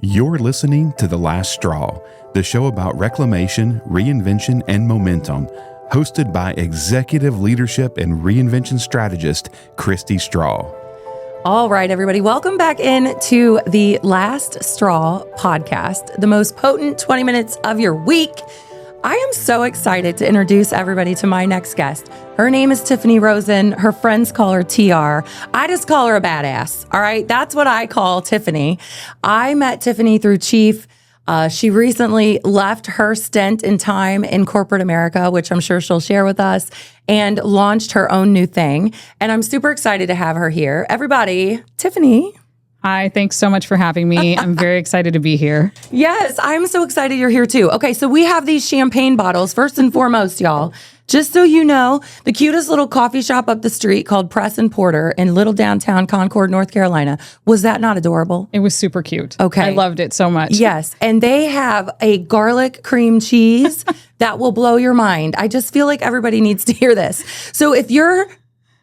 You're listening to The Last Straw, the show about reclamation, reinvention, and momentum, hosted by executive leadership and reinvention strategist, Kristi Straw. All right, everybody, welcome back into the Last Straw podcast, the most potent 20 minutes of your week. I am so excited to introduce everybody to my next guest. Her name is Tiffany Rosen. Her friends call her TR. I just call her a badass. All right, that's what I call Tiffany. I met Tiffany through Chief. She recently left her stint in time in corporate America, which I'm sure she'll share with us, and launched her own new thing. And I'm super excited to have her here. Everybody, Tiffany. Hi, thanks so much for having me. I'm very excited to be here. Yes, I'm so excited you're here too. Okay, so we have these champagne bottles, first and foremost, y'all. Just so you know, the cutest little coffee shop up the street called Press and Porter in little downtown Concord, North Carolina. Was that not adorable? It was super cute. Okay. I loved it so much. Yes, and they have a garlic cream cheese that will blow your mind. I just feel like everybody needs to hear this. So if you're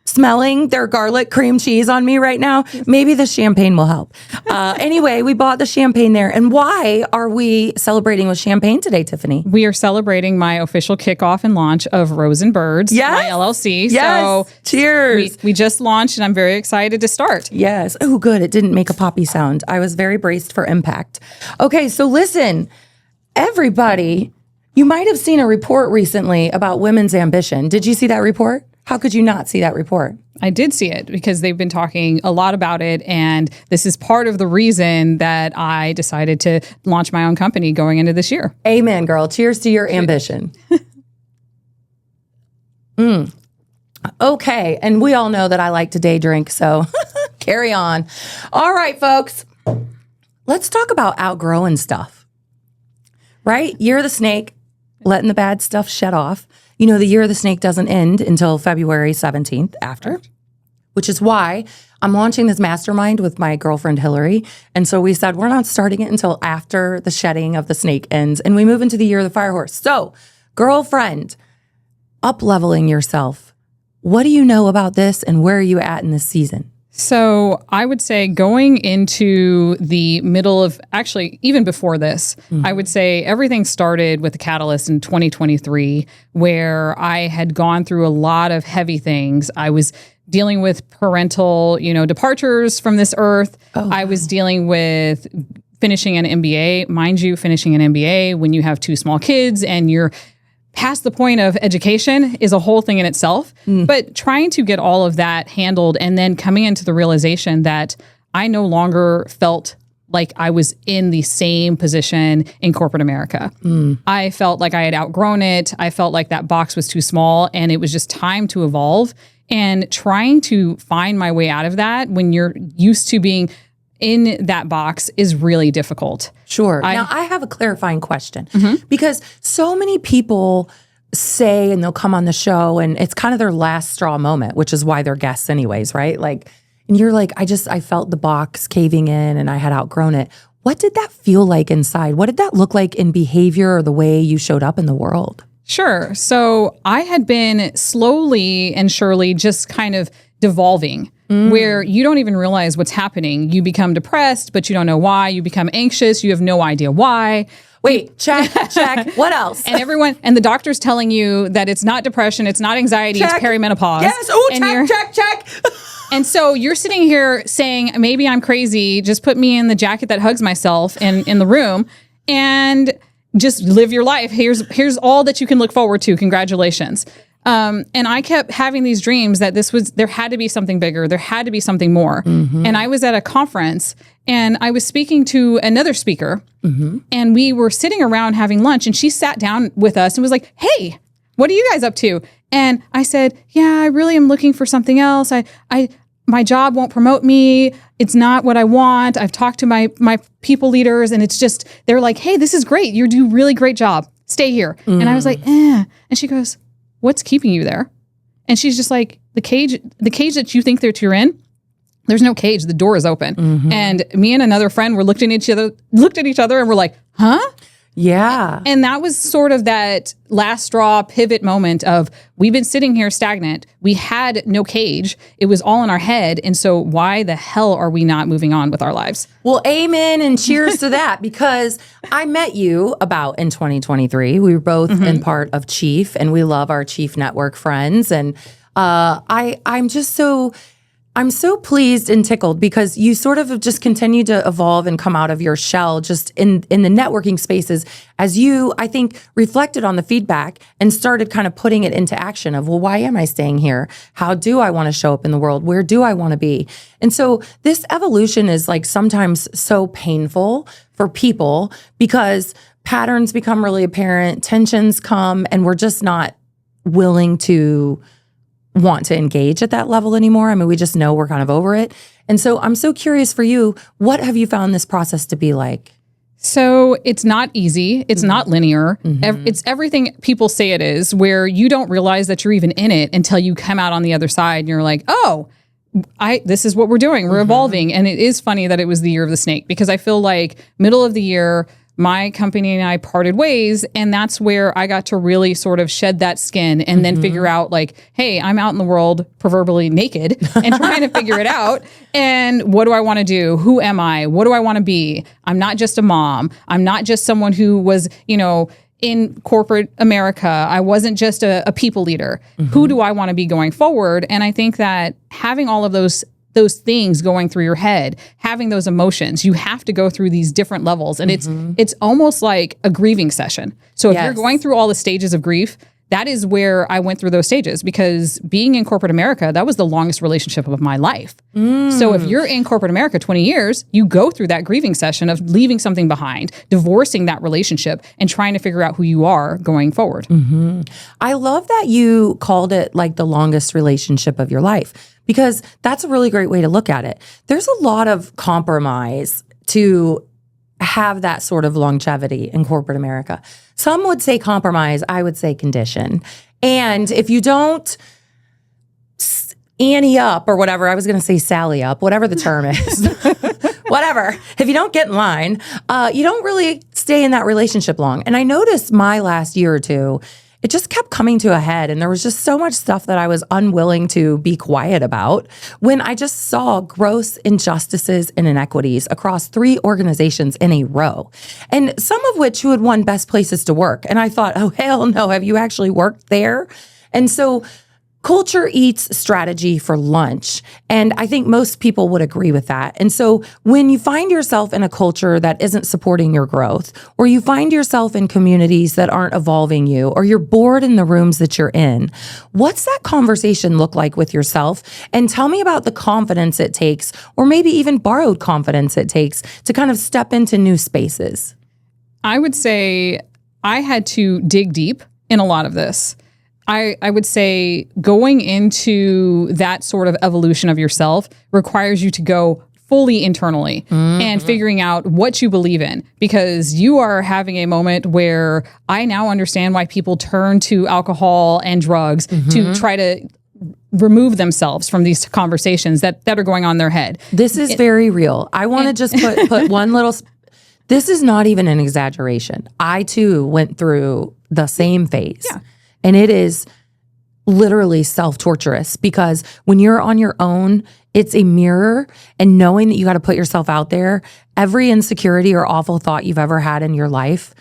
smelling their garlic cream cheese on me right now, maybe the champagne will help. Anyway, we bought the champagne there. And why are we celebrating with champagne today, Tiffany? We are celebrating my official kickoff and launch of Rosen Birds, my LLC. Yes. So Cheers. We just launched and I'm very excited to start. Yes. Oh, good. It didn't make a poppy sound. I was very braced for impact. Okay, so listen, everybody, you might have seen a report recently about women's ambition. Did you see that report? How could you not see that report? I did see it because they've been talking a lot about it. And this is part of the reason that I decided to launch my own company going into this year. Amen, girl. Cheers to your ambition. Okay. And we all know that I like to day drink, so carry on. All right, folks. Let's talk about outgrowing stuff. Right? Year of the snake, letting the bad stuff shed off. You know, the year of the snake doesn't end until February 17th after, which is why I'm launching this mastermind with my girlfriend, Hillary. And so we said, we're not starting it until after the shedding of the snake ends and we move into the year of the fire horse. So, girlfriend, up-leveling yourself. What do you know about this and where are you at in this season? So I would say going into the middle of, actually, even before this, I would say everything started with the catalyst in 2023, where I had gone through a lot of heavy things. I was dealing with parental, departures from this earth. I was dealing with finishing an MBA. Mind you, finishing an MBA when you have two small kids and you're past the point of education is a whole thing in itself, but trying to get all of that handled and then coming into the realization that I no longer felt like I was in the same position in corporate America. I felt like I had outgrown it. I felt like that box was too small and it was just time to evolve, and trying to find my way out of that when you're used to being in that box is really difficult. Sure. Now, I have a clarifying question because so many people say, and they'll come on the show and it's kind of their last straw moment, which is why they're guests anyways, right? Like, and you're like, I felt the box caving in and I had outgrown it. What did that feel like inside? What did that look like in behavior or the way you showed up in the world? Sure. So I had been slowly and surely just kind of devolving, where you don't even realize what's happening. You become depressed, but you don't know why. You become anxious. You have no idea why. Wait, check. What else? And the doctor's telling you that it's not depression, it's not anxiety, it's perimenopause. Yes. Oh, check. And so you're sitting here saying, maybe I'm crazy. Just put me in the jacket that hugs myself in the room and just live your life. Here's all that you can look forward to. Congratulations. And I kept having these dreams that there had to be something bigger. There had to be something more. And I was at a conference and I was speaking to another speaker and we were sitting around having lunch and she sat down with us and was like, hey, what are you guys up to? And I said, yeah, I really am looking for something else. My job won't promote me. It's not what I want. I've talked to my people leaders and it's just, they're like, hey, this is great. You do a really great job. Stay here. And I was like, And she goes, what's keeping you there? And she's just like, the cage that you think that you're in, there's no cage. The door is open. And me and another friend looked at each other and we're like, huh? Yeah. And that was sort of that last straw pivot moment of we've been sitting here stagnant. We had no cage. It was all in our head. And so why the hell are we not moving on with our lives? Well, amen and cheers to that, because I met you about in 2023. We were both in part of Chief, and we love our Chief Network friends. And I'm so pleased and tickled because you sort of have just continued to evolve and come out of your shell just in the networking spaces as you, I think, reflected on the feedback and started kind of putting it into action of, well, why am I staying here? How do I want to show up in the world? Where do I want to be? And so this evolution is like sometimes so painful for people because patterns become really apparent, tensions come, and we're just not willing to want to engage at that level anymore. I mean, we just know we're kind of over it. And so I'm so curious for you, what have you found this process to be like? So it's not easy. It's not linear. It's everything people say it is, where you don't realize that you're even in it until you come out on the other side and you're like, oh, this is what we're doing. We're evolving. And it is funny that it was the year of the snake, because I feel like middle of the year, my company and I parted ways, and that's where I got to really sort of shed that skin and then figure out like, hey, I'm out in the world proverbially naked and trying to figure it out. And what do I want to do? Who am I? What do I want to be? I'm not just a mom. I'm not just someone who was, in corporate America. I wasn't just a people leader. Who do I want to be going forward? And I think that having all of those things going through your head, having those emotions, you have to go through these different levels. And it's almost like a grieving session. So if you're going through all the stages of grief, that is where I went through those stages, because being in corporate America, that was the longest relationship of my life. So if you're in corporate America 20 years, you go through that grieving session of leaving something behind, divorcing that relationship, and trying to figure out who you are going forward. I love that you called it like the longest relationship of your life, because that's a really great way to look at it. There's a lot of compromise to have that sort of longevity in corporate America. Some would say compromise, I would say condition. And if you don't Annie up or whatever, I was going to say Sally up, whatever the term is, whatever. If you don't get in line, you don't really stay in that relationship long. And I noticed my last year or two, it just kept coming to a head. And there was just so much stuff that I was unwilling to be quiet about when I just saw gross injustices and inequities across 3 organizations in a row. And some of which who had won best places to work. And I thought, oh, hell no, have you actually worked there? And so culture eats strategy for lunch. And I think most people would agree with that. And so when you find yourself in a culture that isn't supporting your growth, or you find yourself in communities that aren't evolving you, or you're bored in the rooms that you're in, what's that conversation look like with yourself? And tell me about the confidence it takes, or maybe even borrowed confidence it takes to kind of step into new spaces. I would say I had to dig deep in a lot of this. I would say going into that sort of evolution of yourself requires you to go fully internally and figuring out what you believe in, because you are having a moment where I now understand why people turn to alcohol and drugs to try to remove themselves from these conversations that are going on in their head. This is very real. I want to just put one little... This is not even an exaggeration. I too went through the same phase. Yeah. And it is literally self-torturous, because when you're on your own, it's a mirror, and knowing that you got to put yourself out there, every insecurity or awful thought you've ever had in your life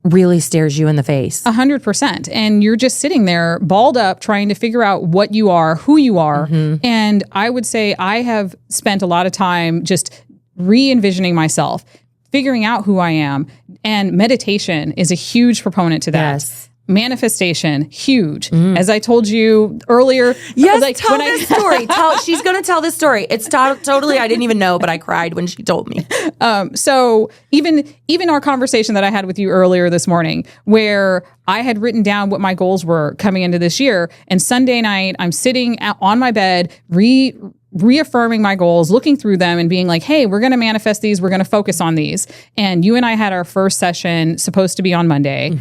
really stares you in the face. 100%. And you're just sitting there balled up trying to figure out what you are, who you are. And I would say I have spent a lot of time just re-envisioning myself, figuring out who I am. And meditation is a huge proponent to that. Yes. Manifestation, huge. As I told you earlier. Yes, like, tell this story. She's going to tell this story. It's totally, I didn't even know, but I cried when she told me. So even our conversation that I had with you earlier this morning, where I had written down what my goals were coming into this year, and Sunday night, I'm sitting on my bed, reaffirming my goals, looking through them and being like, hey, we're going to manifest these. We're going to focus on these. And you and I had our first session supposed to be on Monday.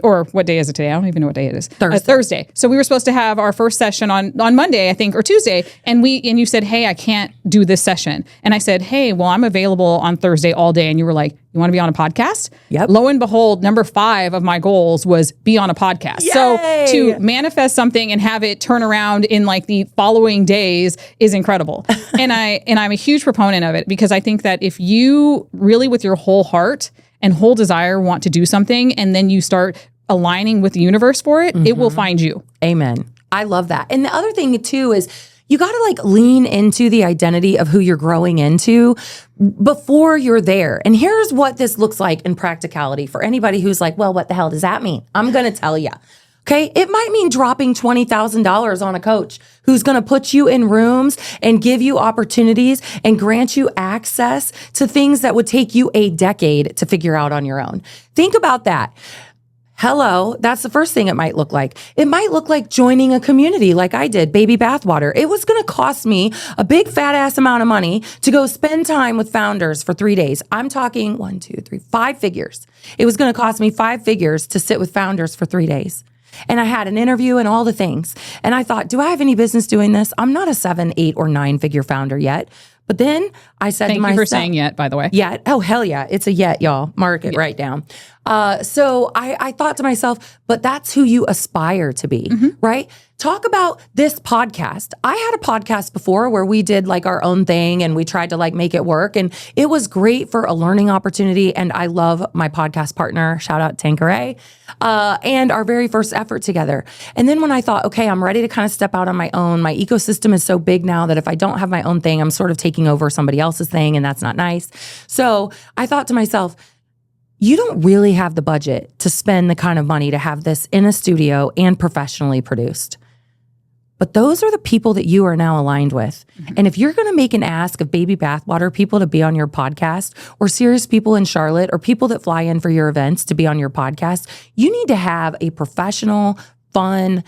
Or what day is it today? I don't even know what day it is. Thursday. So we were supposed to have our first session on Monday, I think, or Tuesday. And you said, hey, I can't do this session. And I said, hey, well, I'm available on Thursday all day. And you were like, you want to be on a podcast? Yep. Lo and behold, number 5 of my goals was be on a podcast. Yay! So to manifest something and have it turn around in like the following days is incredible. and I'm a huge proponent of it because I think that if you really with your whole heart and whole desire want to do something and then you start aligning with the universe for it, it will find you. Amen. I love that. And the other thing too is you got to like lean into the identity of who you're growing into before you're there. And here's what this looks like in practicality for anybody who's like, well, what the hell does that mean? I'm going to tell you. Okay. It might mean dropping $20,000 on a coach who's going to put you in rooms and give you opportunities and grant you access to things that would take you a decade to figure out on your own. Think about that. Hello, that's the first thing it might look like. It might look like joining a community like I did, Baby Bathwater. It was going to cost me a big fat ass amount of money to go spend time with founders for 3 days. I'm talking 1, 2, 3, 5 figures. It was going to cost me 5 figures to sit with founders for 3 days. And I had an interview and all the things. And I thought, do I have any business doing this? I'm not a 7, 8, or 9 figure founder yet. But then I said to myself— Thank you for saying yet, by the way. Yet. Oh, hell yeah. It's a yet, y'all. Mark it right down. So I thought to myself, but that's who you aspire to be, right? Talk about this podcast. I had a podcast before where we did like our own thing and we tried to like make it work. And it was great for a learning opportunity. And I love my podcast partner, shout out Tanqueray, and our very first effort together. And then when I thought, okay, I'm ready to kind of step out on my own, my ecosystem is so big now that if I don't have my own thing, I'm sort of taking over somebody else's thing and that's not nice. So I thought to myself, you don't really have the budget to spend the kind of money to have this in a studio and professionally produced. But those are the people that you are now aligned with. And if you're going to make an ask of Baby Bathwater people to be on your podcast, or serious people in Charlotte, or people that fly in for your events to be on your podcast, you need to have a professional, fun,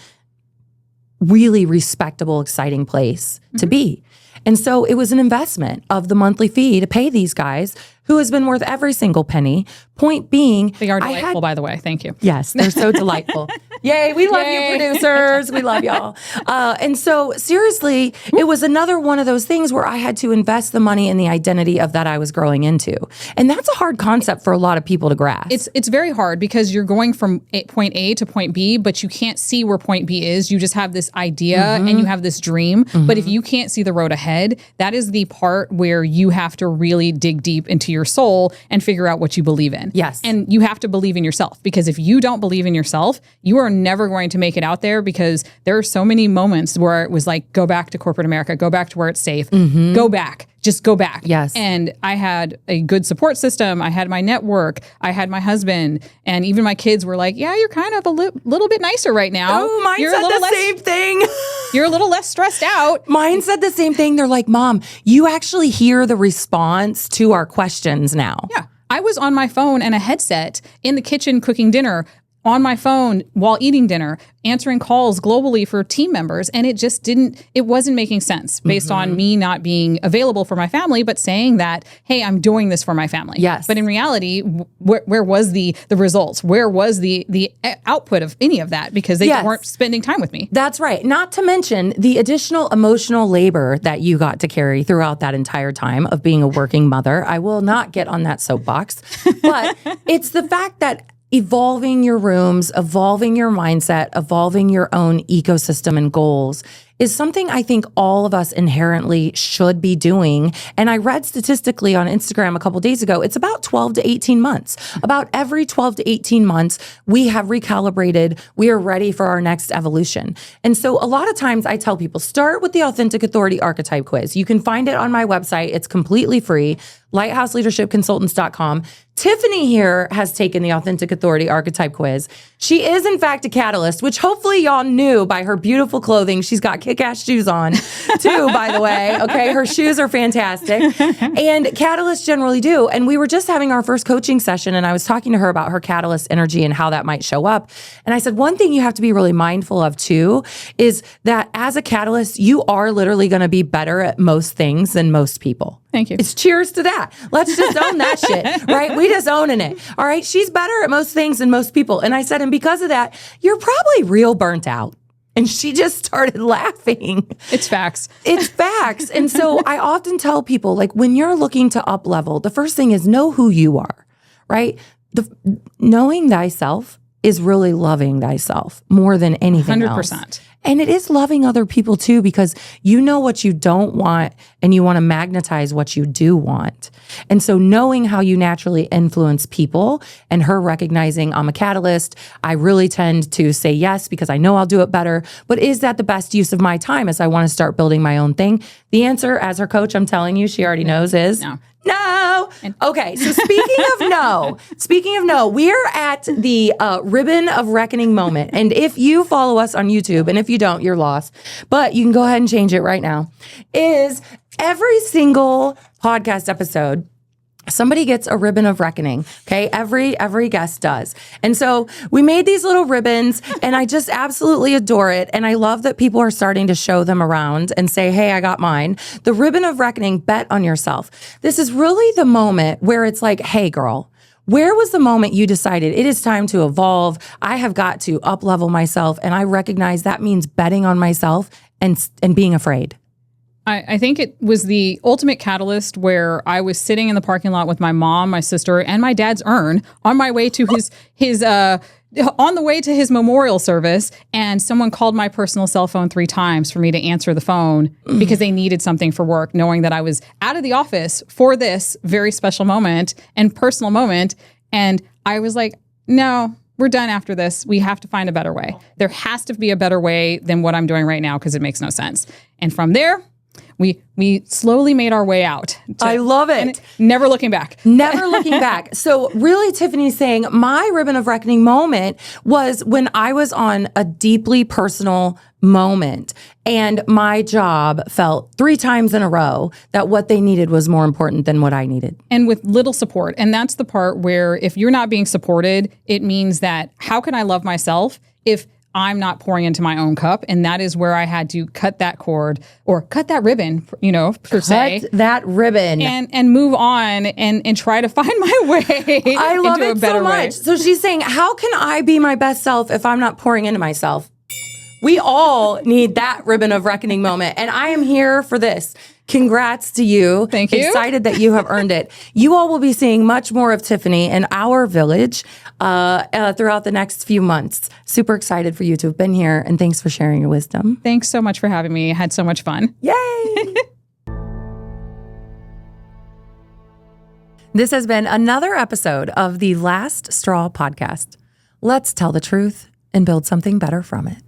really respectable, exciting place to be. And so it was an investment of the monthly fee to pay these guys who has been worth every single penny. Point being, They are delightful, by the way. Thank you. yes, they're so delightful. Yay, we love you, producers. We love y'all. And so seriously, it was another one of those things where I had to invest the money in the identity of that I was growing into. And that's a hard concept for a lot of people to grasp. It's very hard because you're going from point A to point B, but you can't see where point B is. You just have this idea and you have this dream. But if you can't see the road ahead, that is the part where you have to really dig deep into your soul and figure out what you believe in. Yes. And you have to believe in yourself, because if you don't believe in yourself, you are never going to make it out there, because there are so many moments where it was like, go back to corporate America, go back to where it's safe, go back. Just go back. Yes. And I had a good support system. I had my network. I had my husband. And even my kids were like, yeah, you're kind of a little bit nicer right now. Oh, mine you're said the same thing. You're a little less stressed out. Mine said the same thing. They're like, Mom, you actually hear the response to our questions now. Yeah. I was on my phone and a headset in the kitchen cooking dinner, on my phone while eating dinner, answering calls globally for team members. And it wasn't making sense based on me not being available for my family, but saying that, hey, I'm doing this for my family. Yes. But in reality, where was the results? Where was the output of any of that? Because they weren't spending time with me. That's right. Not to mention the additional emotional labor that you got to carry throughout that entire time of being a working mother. I will not get on that soapbox, but it's the fact that evolving your rooms, evolving your mindset, evolving your own ecosystem and goals is something I think all of us inherently should be doing. And I read statistically on Instagram a couple days ago, it's about 12 to 18 months. About every 12 to 18 months, we have recalibrated. We are ready for our next evolution. And so a lot of times I tell people, start with the Authentic Authority Archetype quiz. You can find it on my website. It's completely free, lighthouseleadershipconsultants.com. Tiffany here has taken the Authentic Authority Archetype quiz. She is, in fact, a catalyst, which hopefully y'all knew by her beautiful clothing. She's got kick-ass shoes on, too, by the way. Okay, her shoes are fantastic. And catalysts generally do. And we were just having our first coaching session, and I was talking to her about her catalyst energy and how that might show up. And I said, one thing you have to be really mindful of, too, is that as a catalyst, you are literally going to be better at most things than most people. Thank you. It's cheers to that. Let's just own that shit, right? We just owning it. All right. She's better at most things than most people. And I said, and because of that, you're probably real burnt out. And she just started laughing. It's facts. It's facts. And so I often tell people, like, when you're looking to up level, the first thing is know who you are. right? Knowing thyself is really loving thyself more than anything 100%. else. And it is loving other people too, because you know what you don't want and you want to magnetize what you do want. And so knowing how you naturally influence people and her recognizing I'm a catalyst, I really tend to say yes because I know I'll do it better. But is that the best use of my time as I want to start building my own thing? The answer, as her coach, I'm telling you, she already knows is no. Okay, so speaking of no, we're at the ribbon of reckoning moment. And if you follow us on YouTube, and if you don't, you're lost, but you can go ahead and change it right now, is every single podcast episode, somebody gets a ribbon of reckoning. Okay. Every guest does. And so we made these little ribbons and I just absolutely adore it. And I love that people are starting to show them around and say, hey, I got mine. The ribbon of reckoning, bet on yourself. This is really the moment where it's like, hey girl, where was the moment you decided it is time to evolve? I have got to up-level myself. And I recognize that means betting on myself and being afraid. I think it was the ultimate catalyst where I was sitting in the parking lot with my mom, my sister, and my dad's urn on my way to on the way to his memorial service, and someone called my personal cell phone 3 times for me to answer the phone because they needed something for work, knowing that I was out of the office for this very special moment and personal moment. And I was like, no, we're done after this. We have to find a better way. There has to be a better way than what I'm doing right now because it makes no sense. And from there, we slowly made our way out. I love it. Never looking back. Never looking back. So really, Tiffany's saying my ribbon of reckoning moment was when I was on a deeply personal moment and my job felt 3 times in a row that what they needed was more important than what I needed. And with little support. And that's the part where if you're not being supported, it means that how can I love myself if I'm not pouring into my own cup? And that is where I had to cut that cord or cut that ribbon, per se. Cut that ribbon. And move on and try to find my way I love into it a better so much. way. So she's saying, how can I be my best self if I'm not pouring into myself? We all need that ribbon of reckoning moment. And I am here for this. Congrats to you. Thank you. Excited that you have earned it. You all will be seeing much more of Tiffany in our village throughout the next few months. Super excited for you to have been here. And thanks for sharing your wisdom. Thanks so much for having me. I had so much fun. Yay! This has been another episode of the Last Straw podcast. Let's tell the truth and build something better from it.